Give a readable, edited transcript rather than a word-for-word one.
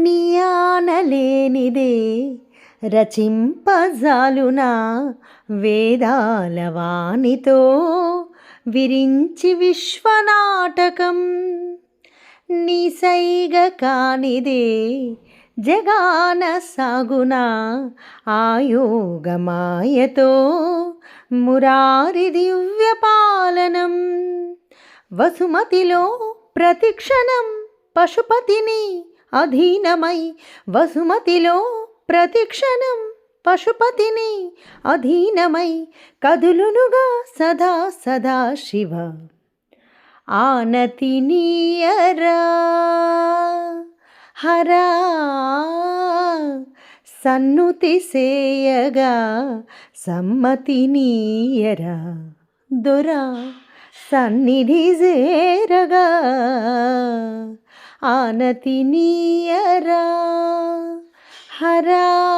నీయానలేనిదే రచింపజాలునా వేదాల వాణితో విరించి విశ్వనాటకం. నీ సైగ కానిదే జగాన సాగునా ఆయోగమాయతో మురారి దివ్య పాలనం. వసుమతిలో ప్రతిక్షణం పశుపతిని అధీనమై, వసుమతిలో ప్రతిక్షణం పశుపతిని అధీనమై కదులునుగా సదా సదా శివ. ఆనతి నీయరా హరా సన్నుతి సేయగా సమ్మతి నీయరా దొరా సన్నిధి చేరగా. ఆనతి నీయరా హరా